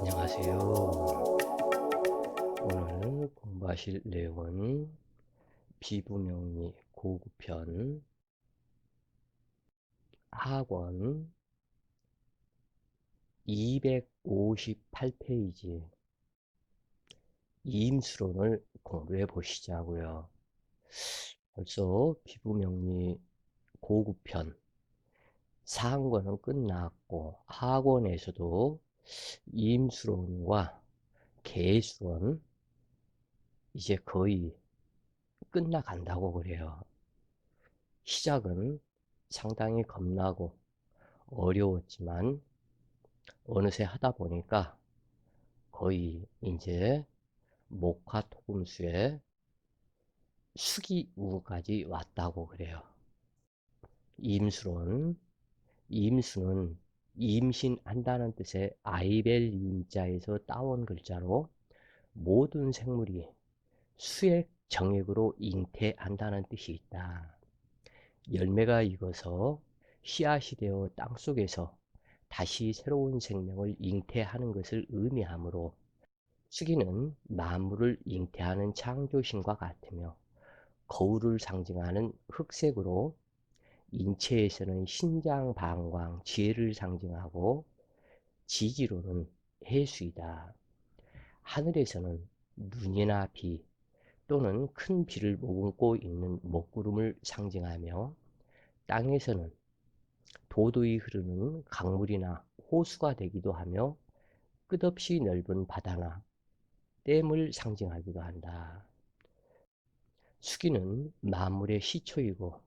안녕하세요. 오늘 공부하실 내용은 비분명리 고급편 학원 258페이지 이임수론을 공부해 보시자고요. 벌써 비분명리 고급편 상권은 끝났고 학원에서도 이임수론과 계수론 이제 거의 끝나간다고 그래요. 시작은 상당히 겁나고 어려웠지만 어느새 하다 보니까 거의 이제 목화토금수의 수기우까지 왔다고 그래요. 임수론, 임수는 임신한다는 뜻의 아이벨 임자에서 따온 글자로 모든 생물이 수액 정액으로 잉태한다는 뜻이 있다. 열매가 익어서 씨앗이 되어 땅속에서 다시 새로운 생명을 잉태하는 것을 의미하므로 수기는 만물을 잉태하는 창조신과 같으며 거울을 상징하는 흑색으로 인체에서는 신장, 방광, 지혜를 상징하고 지지로는 해수이다. 하늘에서는 눈이나 비 또는 큰 비를 머금고 있는 먹구름을 상징하며 땅에서는 도도히 흐르는 강물이나 호수가 되기도 하며 끝없이 넓은 바다나 댐을 상징하기도 한다. 수기는 만물의 시초이고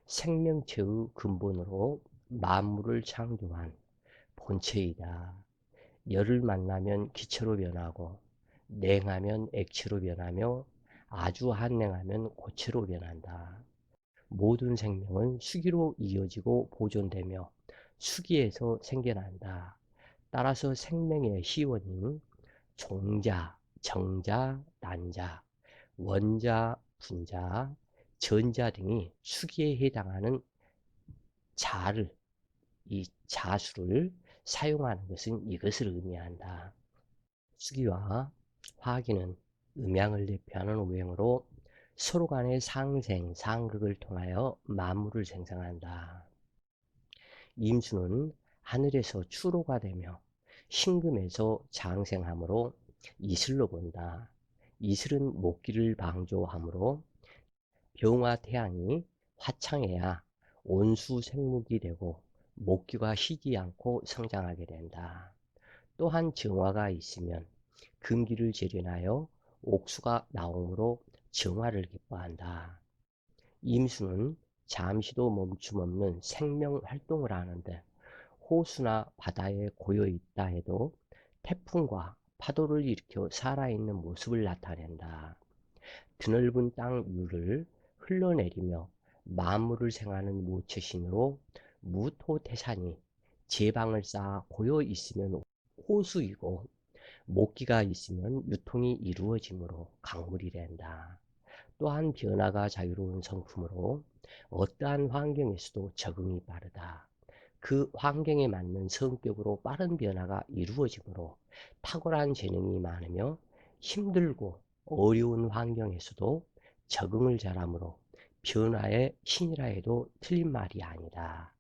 생명체의 근본으로 만물을 창조한 본체이다. 열을 만나면 기체로 변하고 냉하면 액체로 변하며 아주 한냉하면 고체로 변한다. 모든 생명은 수기로 이어지고 보존되며 수기에서 생겨난다. 따라서 생명의 시원인 종자, 정자, 난자, 원자, 분자, 전자 등이 수기에 해당하는 자를, 이 자수를 사용하는 것은 이것을 의미한다. 수기와 화기는 음양을 대표하는 오행으로 서로 간의 상생, 상극을 통하여 만물을 생성한다. 임수는 하늘에서 추로가 되며 신금에서 장생하므로 이슬로 본다. 이슬은 목기를 방조하므로 병화 태양이 화창해야 온수 생목이 되고 목기가 쉬지 않고 성장하게 된다. 또한 정화가 있으면 금기를 재련하여 옥수가 나오므로 정화를 기뻐한다. 임수는 잠시도 멈춤 없는 생명 활동을 하는데 호수나 바다에 고여 있다 해도 태풍과 파도를 일으켜 살아있는 모습을 나타낸다. 드넓은 땅 위를 흘러내리며 만물을 생하는 모처신으로 무토태산이 제방을 쌓아 고여 있으면 호수이고 목기가 있으면 유통이 이루어지므로 강물이 된다. 또한 변화가 자유로운 성품으로 어떠한 환경에서도 적응이 빠르다. 그 환경에 맞는 성격으로 빠른 변화가 이루어지므로 탁월한 재능이 많으며 힘들고 어려운 환경에서도 적응을 잘하므로 변화의 신이라 해도 틀린 말이 아니다.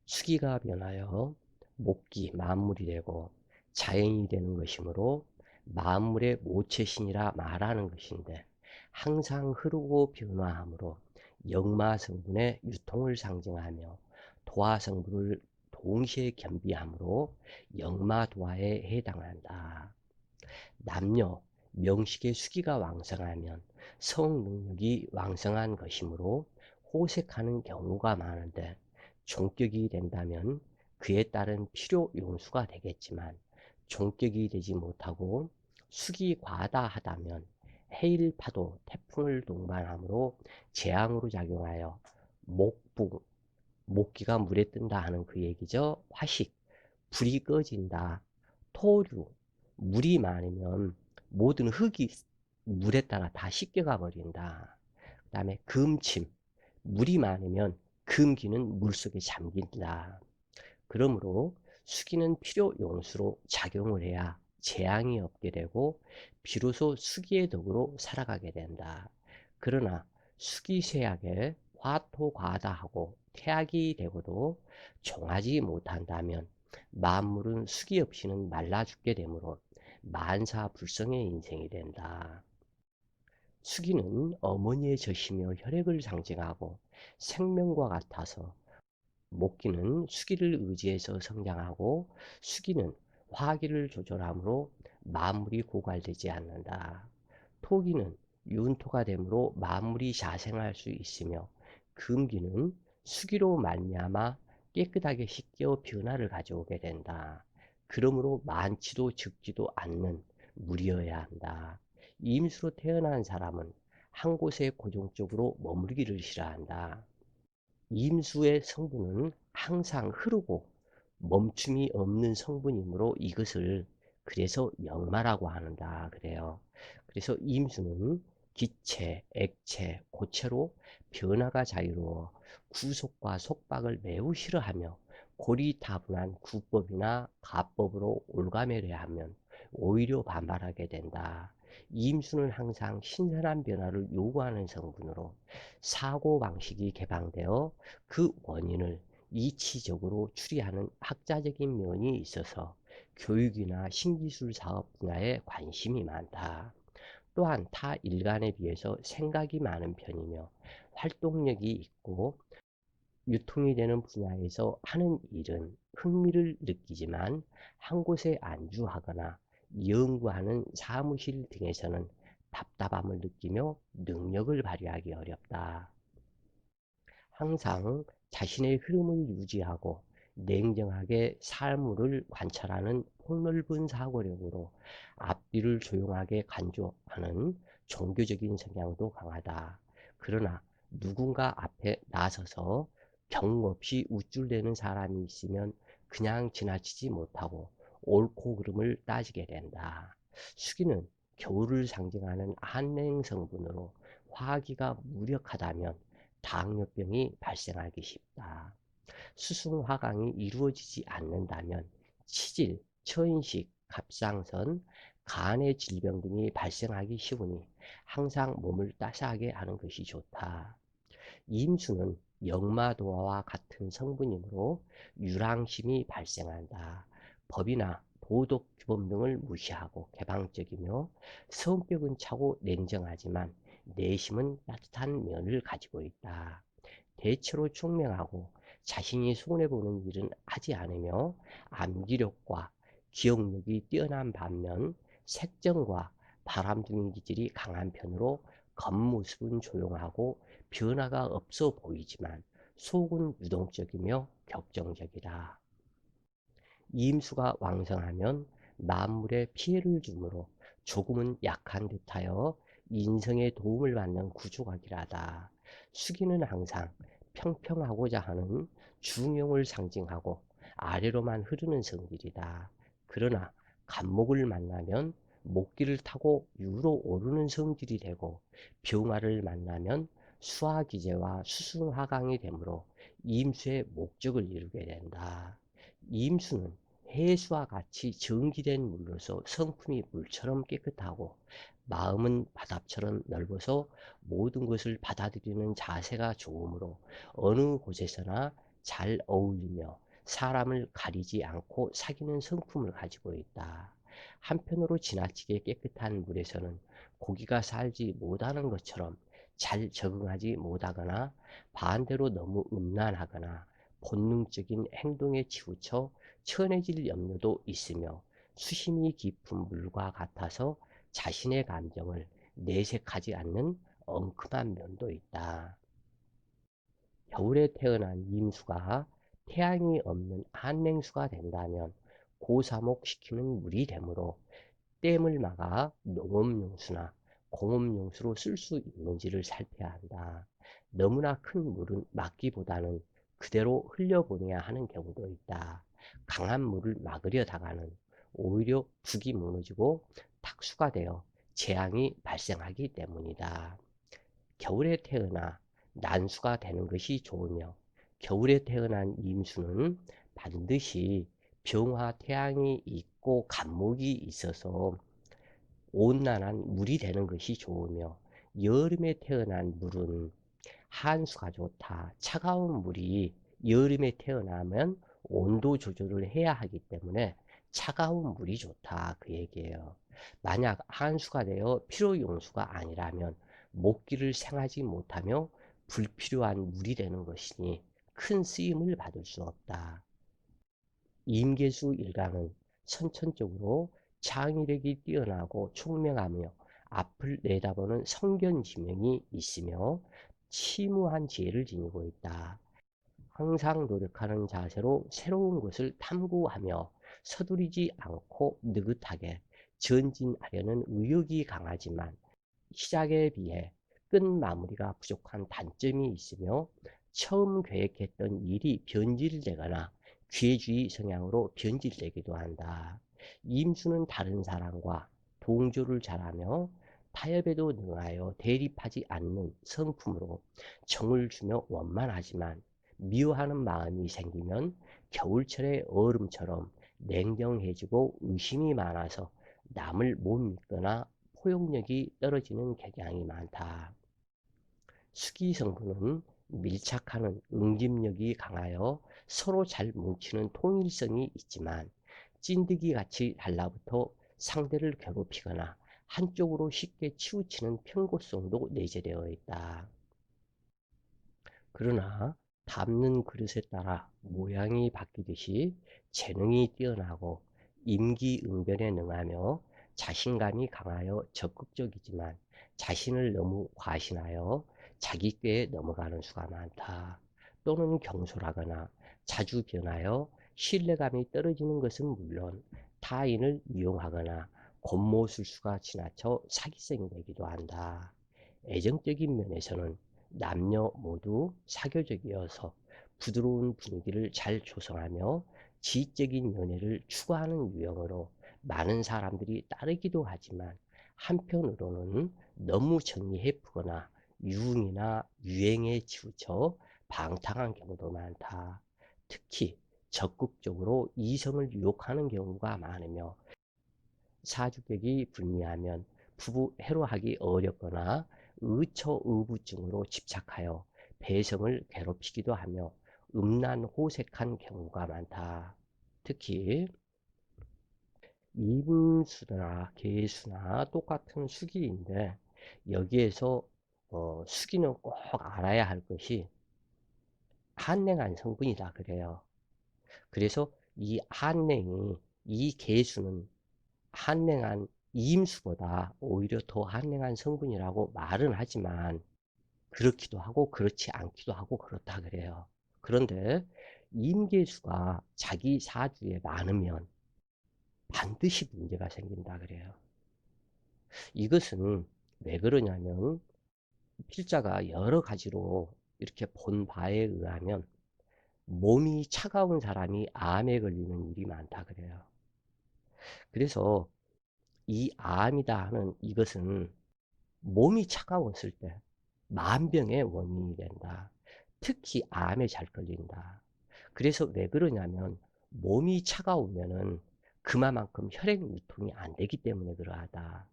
수기가 변하여 목기, 만물이 되고 자연이 되는 것이므로 만물의 모체신이라 말하는 것인데 항상 흐르고 변화하므로 역마 성분의 유통을 상징하며 도화 성분을 동시에 겸비하므로 역마도화에 해당한다. 남녀, 명식의 수기가 왕성하면 성능력이 왕성한 것이므로 호색하는 경우가 많은데 종격이 된다면 그에 따른 필요 용수가 되겠지만 종격이 되지 못하고 수기 과다하다면 해일 파도, 태풍을 동반하므로 재앙으로 작용하여 목붕, 목기가 물에 뜬다 하는 그 얘기죠. 화식, 불이 꺼진다. 토류, 물이 많으면 모든 흙이 물에 따라 다 씻겨가 버린다. 그 다음에 금침, 물이 많으면 금기는 물속에 잠긴다. 그러므로 수기는 필요 용수로 작용을 해야 재앙이 없게 되고 비로소 수기의 덕으로 살아가게 된다. 그러나 수기쇠약에 화토과다하고 태약이 되고도 종하지 못한다면 만물은 수기 없이는 말라 죽게 되므로 만사불성의 인생이 된다. 수기는 어머니의 젖이며 혈액을 상징하고 생명과 같아서 목기는 수기를 의지해서 성장하고 수기는 화기를 조절하므로 만물이 고갈되지 않는다. 토기는 윤토가 되므로 만물이 자생할 수 있으며 금기는 수기로 말미암아 깨끗하게 씻겨 변화를 가져오게 된다. 그러므로 많지도 적지도 않는 물이어야 한다. 임수로 태어난 사람은 한 곳에 고정적으로 머무르기를 싫어한다. 임수의 성분은 항상 흐르고 멈춤이 없는 성분이므로 이것을 그래서 역마라고 하는다 그래요. 그래서 임수는 기체, 액체, 고체로 변화가 자유로워 구속과 속박을 매우 싫어하며 고리타분한 구법이나 가법으로 올가매려 하면 오히려 반발하게 된다. 임수는 항상 신선한 변화를 요구하는 성분으로 사고방식이 개방되어 그 원인을 이치적으로 추리하는 학자적인 면이 있어서 교육이나 신기술 사업 분야에 관심이 많다. 또한 타 일간에 비해서 생각이 많은 편이며 활동력이 있고 유통이 되는 분야에서 하는 일은 흥미를 느끼지만 한 곳에 안주하거나 연구하는 사무실 등에서는 답답함을 느끼며 능력을 발휘하기 어렵다. 항상 자신의 흐름을 유지하고 냉정하게 사물을 관찰하는 폭넓은 사고력으로 앞뒤를 조용하게 간주하는 종교적인 성향도 강하다. 그러나 누군가 앞에 나서서 경 없이 우쭐대는 사람이 있으면 그냥 지나치지 못하고 옳고 그름을 따지게 된다. 수기는 겨울을 상징하는 한냉 성분으로 화기가 무력하다면 당뇨병이 발생하기 쉽다. 수승화강이 이루어지지 않는다면 치질, 처인식, 갑상선, 간의 질병 등이 발생하기 쉬우니 항상 몸을 따스하게 하는 것이 좋다. 임수는 역마도화와 같은 성분이므로 유랑심이 발생한다. 법이나 도덕 규범 등을 무시하고 개방적이며 성격은 차고 냉정하지만 내심은 따뜻한 면을 가지고 있다. 대체로 총명하고 자신이 손해보는 일은 하지 않으며 암기력과 기억력이 뛰어난 반면 색정과 바람둥이 기질이 강한 편으로 겉모습은 조용하고 변화가 없어 보이지만 속은 유동적이며 격정적이다. 이임수가 왕성하면 만물에 피해를 주므로 조금은 약한 듯하여 인성에 도움을 받는 구조가 길하다. 수기는 항상 평평하고자 하는 중용을 상징하고 아래로만 흐르는 성질이다. 그러나 간목을 만나면 목기를 타고 위로 오르는 성질이 되고 병화를 만나면 수화기제와 수승화강이 되므로 임수의 목적을 이루게 된다. 임수는 해수와 같이 정기된 물로서 성품이 물처럼 깨끗하고 마음은 바다처럼 넓어서 모든 것을 받아들이는 자세가 좋으므로 어느 곳에서나 잘 어울리며 사람을 가리지 않고 사귀는 성품을 가지고 있다. 한편으로 지나치게 깨끗한 물에서는 고기가 살지 못하는 것처럼 잘 적응하지 못하거나 반대로 너무 음란하거나 본능적인 행동에 치우쳐 천해질 염려도 있으며 수심이 깊은 물과 같아서 자신의 감정을 내색하지 않는 엉큼한 면도 있다. 겨울에 태어난 임수가 태양이 없는 한냉수가 된다면 고사목시키는 물이 되므로 댐을 막아 농업용수나 공업용수로 쓸 수 있는지를 살펴야 한다. 너무나 큰 물은 막기보다는 그대로 흘려보내야 하는 경우도 있다. 강한 물을 막으려다가는 오히려 북이 무너지고 탁수가 되어 재앙이 발생하기 때문이다. 겨울에 태어나 난수가 되는 것이 좋으며 겨울에 태어난 임수는 반드시 병화 태양이 있고 간목이 있어서 온난한 물이 되는 것이 좋으며, 여름에 태어난 물은 한수가 좋다. 차가운 물이 여름에 태어나면 온도 조절을 해야 하기 때문에 차가운 물이 좋다. 그 얘기예요. 만약 한수가 되어 필요용수가 아니라면 목기를 생하지 못하며 불필요한 물이 되는 것이니 큰 쓰임을 받을 수 없다. 임계수 일가는 선천적으로 창의력이 뛰어나고 총명하며 앞을 내다보는 성견지명이 있으며 치무한 지혜를 지니고 있다. 항상 노력하는 자세로 새로운 것을 탐구하며 서두르지 않고 느긋하게 전진하려는 의욕이 강하지만 시작에 비해 끝 마무리가 부족한 단점이 있으며 처음 계획했던 일이 변질되거나 기회주의 성향으로 변질되기도 한다. 임수는 다른 사람과 동조를 잘하며 타협에도 능하여 대립하지 않는 성품으로 정을 주며 원만하지만 미워하는 마음이 생기면 겨울철의 얼음처럼 냉정해지고 의심이 많아서 남을 못 믿거나 포용력이 떨어지는 경향이 많다. 수기 성분은 밀착하는 응집력이 강하여 서로 잘 뭉치는 통일성이 있지만 찐득이 같이 달라붙어 상대를 괴롭히거나 한쪽으로 쉽게 치우치는 편고성도 내재되어 있다. 그러나 담는 그릇에 따라 모양이 바뀌듯이 재능이 뛰어나고 임기응변에 능하며 자신감이 강하여 적극적이지만 자신을 너무 과신하여 자기 꾀에 넘어가는 수가 많다. 또는 경솔하거나 자주 변하여 신뢰감이 떨어지는 것은 물론 타인을 이용하거나 곤모술수가 지나쳐 사기성이 되기도 한다. 애정적인 면에서는 남녀 모두 사교적이어서 부드러운 분위기를 잘 조성하며 지적인 연애를 추구하는 유형으로 많은 사람들이 따르기도 하지만 한편으로는 너무 정의해프거나 유흥이나 유행에 치우쳐 방탕한 경우도 많다. 특히 적극적으로 이성을 유혹하는 경우가 많으며 사주격이 불리하면 부부 해로하기 어렵거나 의처의부증으로 집착하여 배성을 괴롭히기도 하며 음란호색한 경우가 많다. 특히 이분수나 계수나 똑같은 수기인데 여기에서 수기는 꼭 알아야 할 것이 한랭한 성분이다 그래요. 그래서 이 한랭이 이 계수는 한랭한 이임수보다 오히려 더 한랭한 성분이라고 말은 하지만 그렇기도 하고 그렇지 않기도 하고 그렇다 그래요. 그런데 임계수가 자기 사주에 많으면 반드시 문제가 생긴다 그래요. 이것은 왜 그러냐면 필자가 여러 가지로 이렇게 본 바에 의하면 몸이 차가운 사람이 암에 걸리는 일이 많다 그래요. 그래서 이 암이다 하는 이것은 몸이 차가웠을 때 만병의 원인이 된다. 특히 암에 잘 걸린다. 그래서 왜 그러냐면 몸이 차가우면은 그만큼 혈액 유통이 안 되기 때문에 그러하다.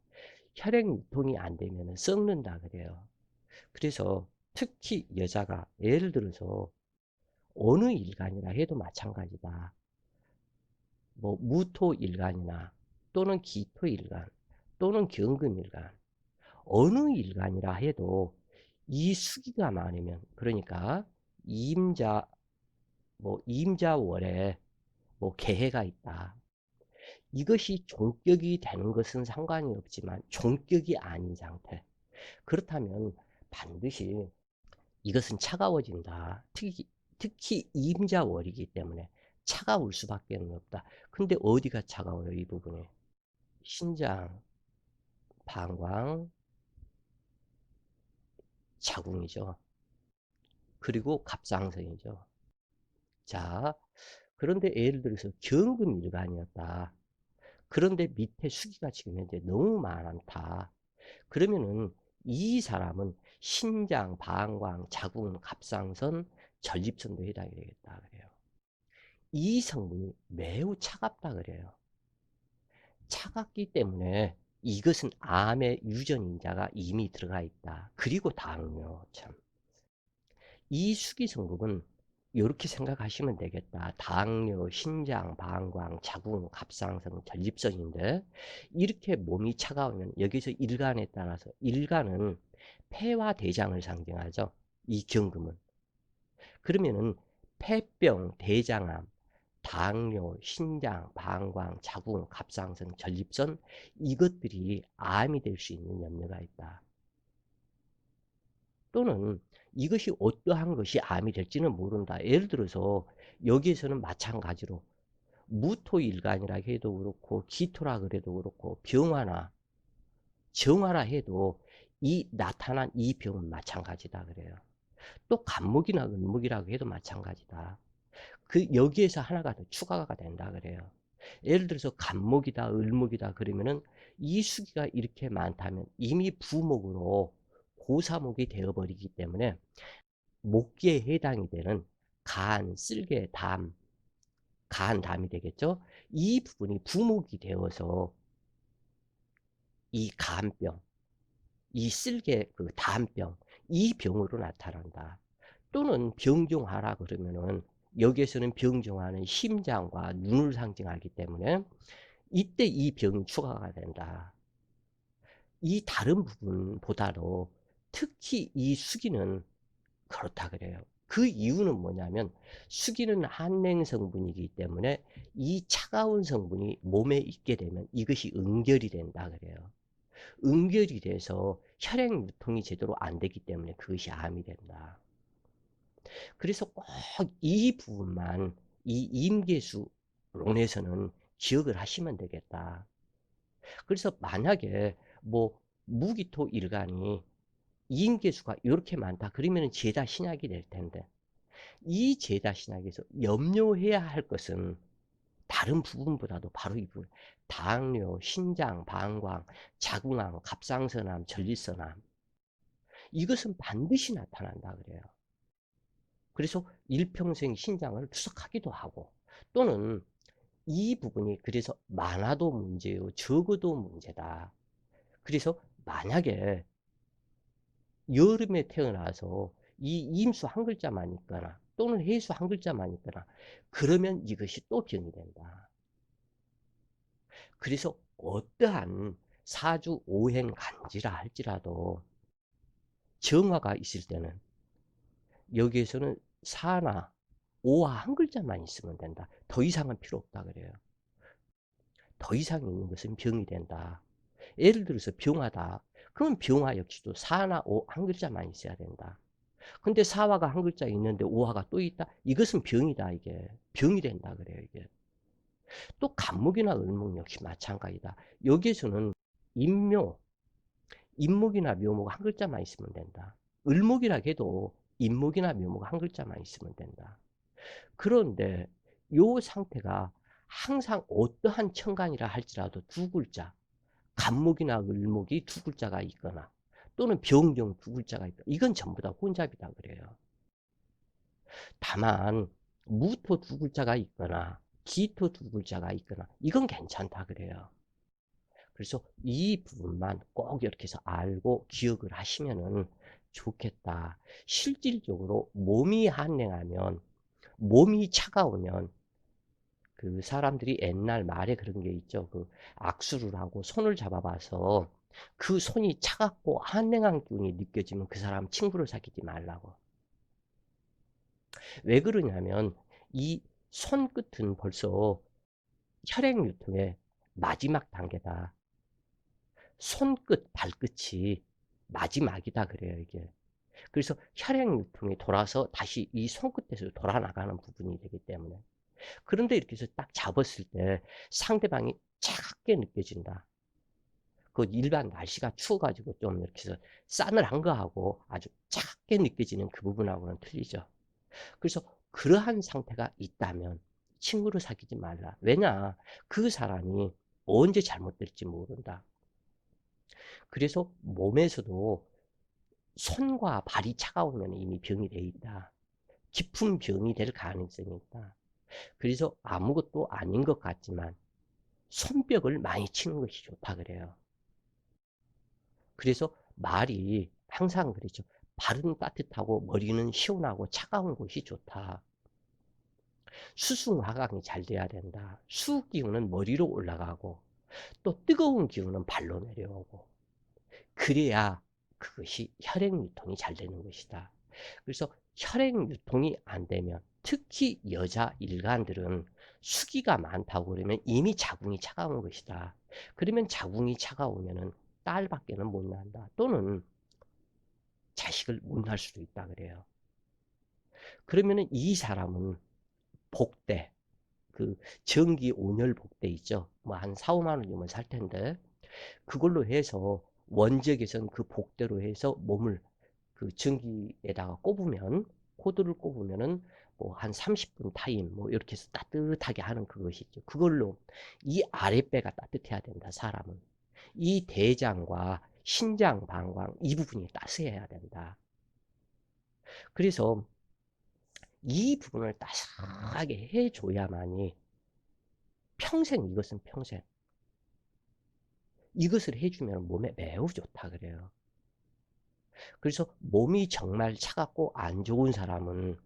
혈액 유통이 안 되면은 썩는다 그래요. 그래서 특히 여자가 예를 들어서 어느 일간이라 해도 마찬가지다. 뭐 무토일간이나 또는 기토일간 또는 경금일간 어느 일간이라 해도 이 수기가 많으면 그러니까 임자 뭐 임자월에 뭐 개해가 있다. 이것이 종격이 되는 것은 상관이 없지만 종격이 아닌 상태. 그렇다면 반드시 이것은 차가워진다. 특히 임자월이기 때문에 차가울 수밖에 없다. 근데 어디가 차가워요, 이 부분이? 신장, 방광, 자궁이죠. 그리고 갑상선이죠. 자, 그런데 예를 들어서 경금일간이었다. 그런데 밑에 수기가 지금 현재 너무 많다. 그러면은 이 사람은 신장, 방광, 자궁, 갑상선, 전립선도 해당이 되겠다 그래요. 이 성분이 매우 차갑다 그래요. 차갑기 때문에 이것은 암의 유전인자가 이미 들어가 있다. 그리고 당뇨 참. 이 수기성분은 이렇게 생각하시면 되겠다. 당뇨, 신장, 방광, 자궁, 갑상선, 전립선인데 이렇게 몸이 차가우면 여기서 일간에 따라서 일간은 폐와 대장을 상징하죠. 이 경금은. 그러면은 폐병, 대장암, 당뇨, 신장, 방광, 자궁, 갑상선, 전립선 이것들이 암이 될 수 있는 염려가 있다. 또는 이것이 어떠한 것이 암이 될지는 모른다. 예를 들어서 여기에서는 마찬가지로 무토일간이라 해도 그렇고 기토라 그래도 그렇고 병화나 정화라 해도 이 나타난 이 병은 마찬가지다 그래요. 또 간목이나 을목이라고 해도 마찬가지다. 그 여기에서 하나가 더 추가가 된다 그래요. 예를 들어서 간목이다 을목이다 그러면은 이 수기가 이렇게 많다면 이미 부목으로 고사목이 되어버리기 때문에 목기에 해당이 되는 간, 쓸개, 담, 간, 담이 되겠죠. 이 부분이 부목이 되어서 이 간병, 이 쓸개 그 담병, 이 병으로 나타난다. 또는 병종하라 그러면은 여기에서는 병종하는 심장과 눈을 상징하기 때문에 이때 이 병이 추가가 된다. 이 다른 부분보다도 특히 이 수기는 그렇다 그래요. 그 이유는 뭐냐면 수기는 한냉 성분이기 때문에 이 차가운 성분이 몸에 있게 되면 이것이 응결이 된다 그래요. 응결이 돼서 혈액 유통이 제대로 안 되기 때문에 그것이 암이 된다. 그래서 꼭 이 부분만 이 임계수론에서는 기억을 하시면 되겠다. 그래서 만약에 뭐 무기토 일간이 임계수가 이렇게 많다 그러면 제자 신약이 될 텐데 이 제자 신약에서 염려해야 할 것은 다른 부분보다도 바로 이 부분 당뇨, 신장, 방광, 자궁암, 갑상선암, 전립선암 이것은 반드시 나타난다 그래요. 그래서 일평생 신장을 투석하기도 하고 또는 이 부분이 그래서 많아도 문제요 적어도 문제다. 그래서 만약에 여름에 태어나서 이 임수 한 글자만 있거나 또는 해수 한 글자만 있거나 그러면 이것이 또 병이 된다. 그래서 어떠한 사주 오행 간지라 할지라도 정화가 있을 때는 여기에서는 사나 오화 한 글자만 있으면 된다. 더 이상은 필요 없다 그래요. 더 이상 있는 것은 병이 된다. 예를 들어서 병화다. 그럼 병화 역시도 사나 오 한 글자만 있어야 된다. 근데 사화가 한 글자 있는데 오화가 또 있다. 이것은 병이다 이게. 병이 된다 그래요 이게. 또 간목이나 을목 역시 마찬가지다. 여기에서는 임묘, 임목이나 묘목 한 글자만 있으면 된다. 을목이라 해도 임목이나 묘목 한 글자만 있으면 된다. 그런데 요 상태가 항상 어떠한 천간이라 할지라도 두 글자, 간목이나 을목이 두 글자가 있거나 또는 병경 두 글자가 있다. 이건 전부 다 혼잡이다 그래요. 다만 무토 두 글자가 있거나 기토 두 글자가 있거나 이건 괜찮다 그래요. 그래서 이 부분만 꼭 이렇게 해서 알고 기억을 하시면은 좋겠다. 실질적으로 몸이 한랭하면 몸이 차가우면 그 사람들이 옛날 말에 그런 게 있죠. 그 악수를 하고 손을 잡아봐서 그 손이 차갑고 한랭한 기운이 느껴지면 그 사람 친구를 사귀지 말라고. 왜 그러냐면 이 손끝은 벌써 혈액 유통의 마지막 단계다. 손끝, 발끝이 마지막이다 그래요 이게. 그래서 혈액 유통이 돌아서 다시 이 손끝에서 돌아 나가는 부분이 되기 때문에 그런데 이렇게 해서 딱 잡았을 때 상대방이 차갑게 느껴진다. 그 일반 날씨가 추워가지고 좀 이렇게 해서 싸늘한 거하고 아주 차갑게 느껴지는 그 부분하고는 틀리죠. 그래서 그러한 상태가 있다면 친구를 사귀지 말라. 왜냐? 그 사람이 언제 잘못될지 모른다. 그래서 몸에서도 손과 발이 차가우면 이미 병이 돼 있다. 깊은 병이 될 가능성이 있다. 그래서 아무것도 아닌 것 같지만 손뼉을 많이 치는 것이 좋다 그래요. 그래서 말이 항상 그러죠. 발은 따뜻하고 머리는 시원하고 차가운 곳이 좋다. 수승화강이 잘 돼야 된다. 수기운은 머리로 올라가고 또 뜨거운 기운은 발로 내려오고 그래야 그것이 혈액 유통이 잘 되는 것이다. 그래서 혈액 유통이 안 되면 특히 여자 일간들은 수기가 많다고 그러면 이미 자궁이 차가운 것이다. 그러면 자궁이 차가우면은 딸밖에는 못 난다. 또는 자식을 못 낳을 수도 있다 그래요. 그러면은 이 사람은 복대, 그 전기 온열 복대 있죠. 뭐 한 4, 5만 원 주면 살 텐데 그걸로 해서 원적에선 그 복대로 해서 몸을 그 전기에다가 꼽으면 코드를 꼽으면은 뭐 한 30분 타임 뭐 이렇게 해서 따뜻하게 하는 그것이 있죠. 그걸로 이 아랫배가 따뜻해야 된다. 사람은 이 대장과 신장, 방광 이 부분이 따스해야 된다. 그래서 이 부분을 따스하게 해줘야만이 평생 이것은 평생 이것을 해주면 몸에 매우 좋다 그래요. 그래서 몸이 정말 차갑고 안 좋은 사람은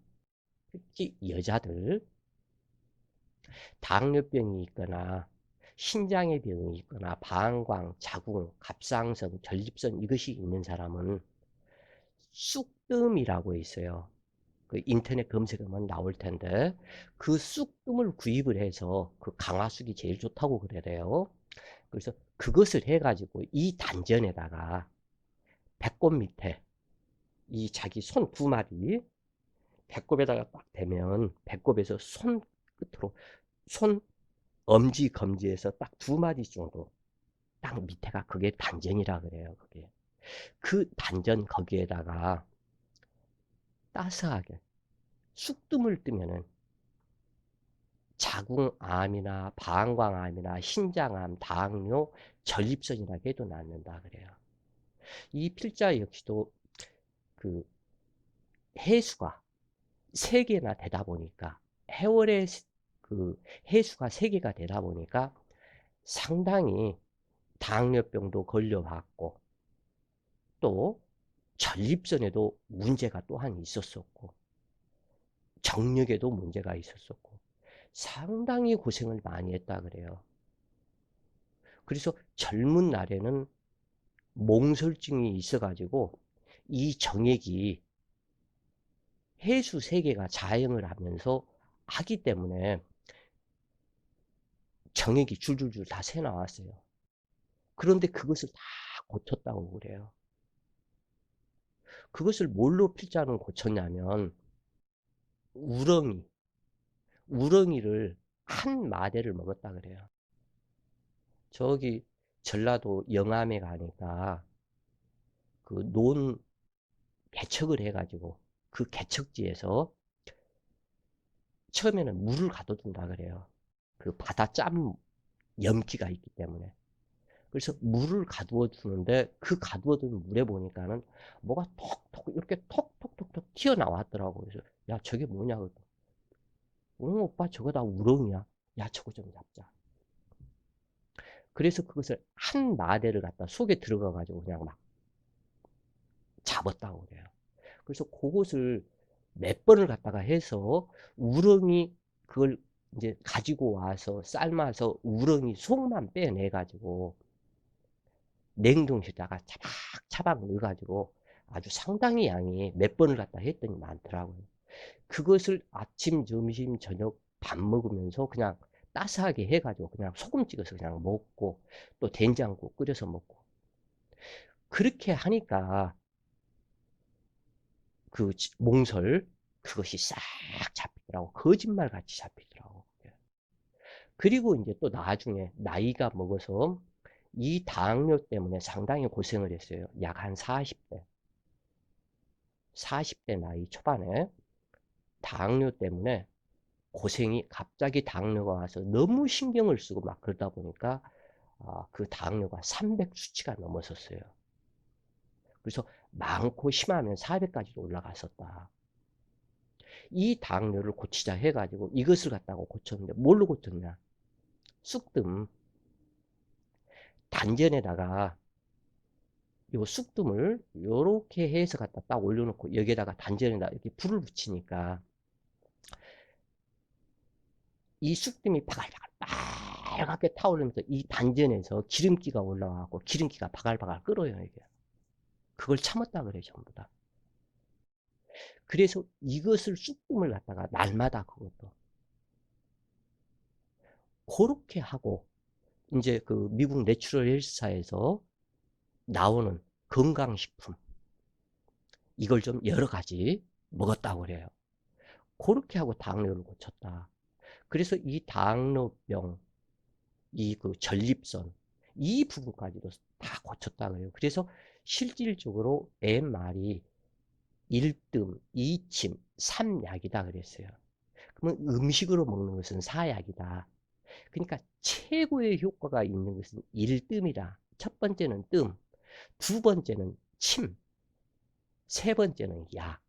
특히 여자들 당뇨병이 있거나 신장의 병이 있거나 방광, 자궁, 갑상선, 전립선 이것이 있는 사람은 쑥뜸이라고 있어요. 그 인터넷 검색하면 나올 텐데 그 쑥뜸을 구입을 해서 그 강화쑥이 제일 좋다고 그래요. 그래서 그것을 해가지고 이 단전에다가 배꼽 밑에 이 자기 손 두 마리 배꼽에다가 딱 대면 배꼽에서 손 끝으로 손 엄지 검지에서 딱 두 마디 정도 딱 밑에가 그게 단전이라 그래요. 그게 그 단전 거기에다가 따스하게 쑥뜸을 뜨면은 자궁암이나 방광암이나 신장암, 당뇨, 전립선이라 해도 낫는다 그래요. 이 필자 역시도 그 해수가 세 개나 되다 보니까 해월의 그 해수가 세 개가 되다 보니까 상당히 당뇨병도 걸려왔고 또 전립선에도 문제가 또한 있었었고 정력에도 문제가 있었었고 상당히 고생을 많이 했다 그래요. 그래서 젊은 날에는 몽설증이 있어가지고 이 정액이 해수 세계가 자행을 하면서 하기 때문에 정액이 줄줄줄 다 새 나왔어요. 그런데 그것을 다 고쳤다고 그래요. 그것을 뭘로 필자는 고쳤냐면 우렁이, 우렁이를 한 마대를 먹었다 그래요. 저기 전라도 영암에 가니까 그 논 개척을 해가지고 그 개척지에서 처음에는 물을 가둬둔다 그래요. 그 바다 짬 염기가 있기 때문에. 그래서 물을 가두어 두는데 그 가두어둔 물에 보니까는 뭐가 톡톡 이렇게 톡톡톡톡 튀어나왔더라고. 그래서 야 저게 뭐냐. 응 오빠 저거 다 우렁이야. 야 저거 좀 잡자. 그래서 그것을 한 마대를 갖다 속에 들어가 가지고 그냥 막 잡았다고 그래요. 그래서 그것을 몇 번을 갖다가 해서 우렁이 그걸 이제 가지고 와서 삶아서 우렁이 속만 빼내 가지고 냉동실에다가 차박차박 넣어가지고 아주 상당히 양이 몇 번을 갖다 했더니 많더라고요. 그것을 아침, 점심, 저녁 밥 먹으면서 그냥 따스하게 해가지고 그냥 소금 찍어서 그냥 먹고 또 된장국 끓여서 먹고 그렇게 하니까 그 몽설 그것이 싹 잡히더라고. 거짓말 같이 잡히더라고. 그리고 이제 또 나중에 나이가 먹어서 이 당뇨 때문에 상당히 고생을 했어요. 약 한 40대. 40대 나이 초반에 당뇨 때문에 고생이 갑자기 당뇨가 와서 너무 신경을 쓰고 막 그러다 보니까 그 당뇨가 300 수치가 넘었었어요. 그래서 많고 심하면 400까지도 올라갔었다. 이 당뇨를 고치자 해가지고 이것을 갖다가 고쳤는데 뭘로 고쳤냐? 쑥뜸 단전에다가 요 쑥뜸을 요렇게 해서 갖다 딱 올려놓고 여기에다가 단전에다 이렇게 불을 붙이니까 이 쑥뜸이 바글바글 빨갛게 타오르면서 이 단전에서 기름기가 올라가고 기름기가 바글바글 끓어요 이게. 그걸 참았다 그래 전부 다. 그래서 이것을 쑥뜸을 갖다가 날마다 그것도 그렇게 하고 이제 그 미국 내추럴 헬스사에서 나오는 건강식품 이걸 좀 여러 가지 먹었다고 그래요. 그렇게 하고 당뇨를 고쳤다. 그래서 이 당뇨병, 이 그 전립선 이 부분까지도 다 고쳤다 그래요. 그래서 실질적으로 MR이 1뜸, 2침, 3약이다 그랬어요. 그러면 음식으로 먹는 것은 4약이다. 그러니까 최고의 효과가 있는 것은 1뜸이다. 첫 번째는 뜸, 두 번째는 침, 세 번째는 약,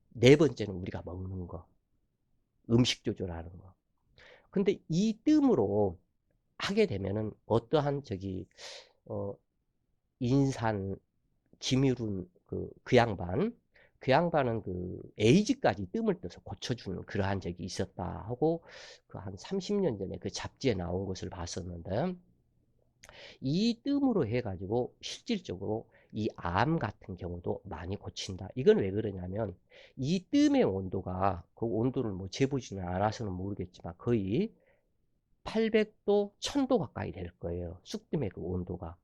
네 번째는 우리가 먹는 거, 음식 조절하는 거. 근데 이 뜸으로 하게 되면은 어떠한 어 인산 김유룬 그 양반 그 양반은 그 에이즈까지 뜸을 떠서 고쳐주는 그러한 적이 있었다 하고 그 한 30년 전에 그 잡지에 나온 것을 봤었는데 이 뜸으로 해가지고 실질적으로 이 암 같은 경우도 많이 고친다. 이건 왜 그러냐면 이 뜸의 온도가 그 온도를 뭐 재보지는 않아서는 모르겠지만 거의 800도, 1000도 가까이 될 거예요. 쑥뜸의 그 온도가.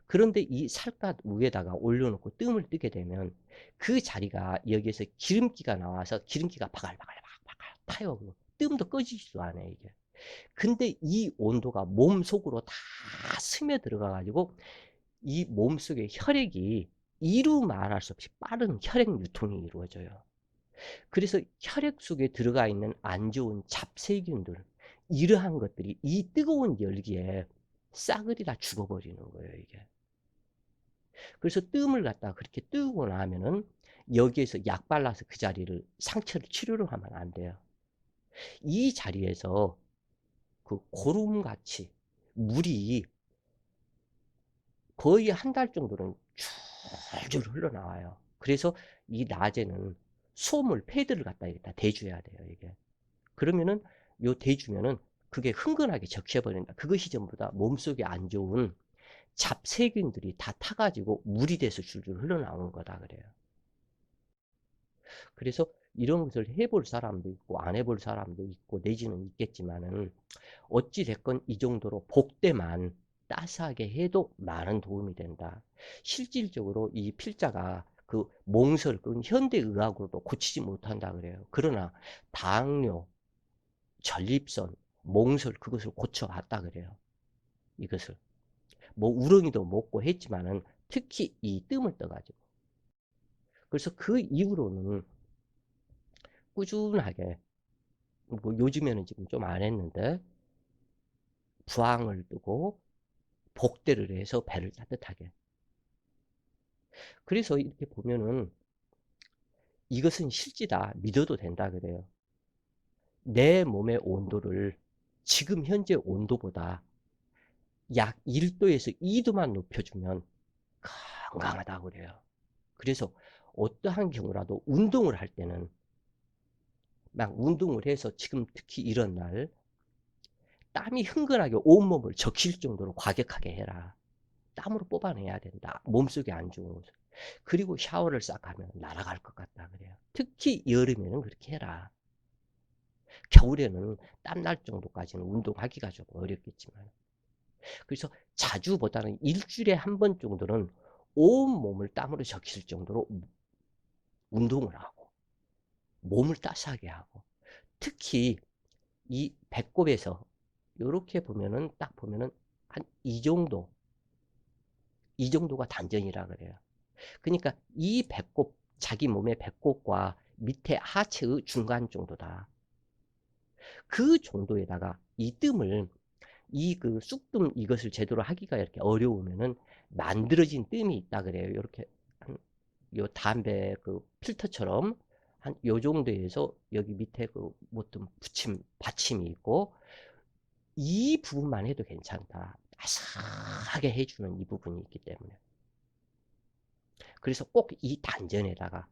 그런데 이 살갗 위에다가 올려놓고 뜸을 뜨게 되면 그 자리가 여기에서 기름기가 나와서 기름기가 바글바글 타요. 뜸도 꺼지지도 않아요, 이게. 근데 이 온도가 몸 속으로 다 스며 들어가 가지고 이 몸 속의 혈액이 이루 말할 수 없이 빠른 혈액 유통이 이루어져요. 그래서 혈액 속에 들어가 있는 안 좋은 잡세균들, 이러한 것들이 이 뜨거운 열기에 싸그리 다 죽어버리는 거예요, 이게. 그래서 뜸을 갖다가 그렇게 뜨고 나면은 여기에서 약 발라서 그 자리를 상처를 치료를 하면 안 돼요. 이 자리에서 그 고름같이 물이 거의 한 달 정도는 줄줄 흘러나와요. 그래서 이 낮에는 솜을 패드를 갖다 여기다 대줘야 돼요, 이게. 그러면은 요 대주면은 그게 흥건하게 적셔버린다. 그것이 전부 다 몸속에 안 좋은 잡세균들이 다 타가지고 물이 돼서 줄줄 흘러나오는 거다 그래요. 그래서 이런 것을 해볼 사람도 있고 안 해볼 사람도 있고 내지는 있겠지만은 어찌 됐건 이 정도로 복대만 따스하게 해도 많은 도움이 된다. 실질적으로 이 필자가 그 몽설, 그 현대의학으로도 고치지 못한다 그래요. 그러나 당뇨, 전립선, 몽설 그것을 고쳐왔다 그래요. 이것을. 뭐 우렁이도 먹고 했지만은 특히 이 뜸을 떠가지고. 그래서 그 이후로는 꾸준하게 뭐 요즘에는 지금 좀 안 했는데 부항을 뜨고 복대를 해서 배를 따뜻하게. 그래서 이렇게 보면은 이것은 실지다 믿어도 된다 그래요. 내 몸의 온도를 지금 현재 온도보다 약 1도에서 2도만 높여주면 건강하다고 그래요. 그래서 어떠한 경우라도 운동을 할 때는 막 운동을 해서 지금 특히 이런 날 땀이 흥건하게 온몸을 적실 정도로 과격하게 해라. 땀으로 뽑아내야 된다. 몸속에 안 좋은 것을. 그리고 샤워를 싹 하면 날아갈 것 같다 그래요. 특히 여름에는 그렇게 해라. 겨울에는 땀날 정도까지는 운동하기가 좀 어렵겠지만. 그래서 자주보다는 일주일에 한 번 정도는 온몸을 땀으로 적실 정도로 운동을 하고 몸을 따스하게 하고 특히 이 배꼽에서 이렇게 보면은 딱 보면은 한 이 정도가 단전이라 그래요. 그러니까 이 배꼽 자기 몸의 배꼽과 밑에 하체의 중간 정도다. 그 정도에다가 이 뜸을 이 그 쑥뜸 이것을 제대로 하기가 이렇게 어려우면은 만들어진 뜸이 있다 그래요. 이렇게 요 담배 그 필터처럼 한 요 정도에서 여기 밑에 그 어떤 받침이 있고 이 부분만 해도 괜찮다. 아삭하게 해주는 이 부분이 있기 때문에. 그래서 꼭 이 단전에다가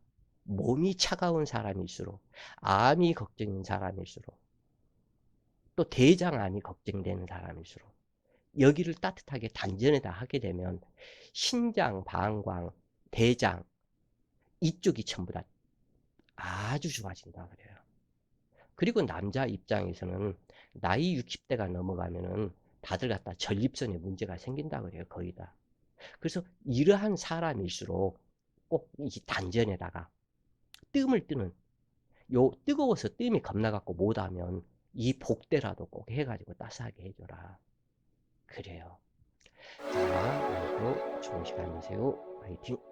몸이 차가운 사람일수록 암이 걱정인 사람일수록 또 대장암이 걱정되는 사람일수록 여기를 따뜻하게 단전에다 하게 되면 신장, 방광, 대장 이쪽이 전부 다 아주 좋아진다 그래요. 그리고 남자 입장에서는 나이 60대가 넘어가면은 다들 갖다 전립선에 문제가 생긴다 그래요. 거의 다. 그래서 이러한 사람일수록 꼭 이 단전에다가 뜸을 뜨는 요 뜨거워서 뜸이 겁나갖고 못하면 이 복대라도 꼭 해가지고 따스하게 해줘라. 그래요. 자, 오늘도 좋은 시간 되세요. 화이팅!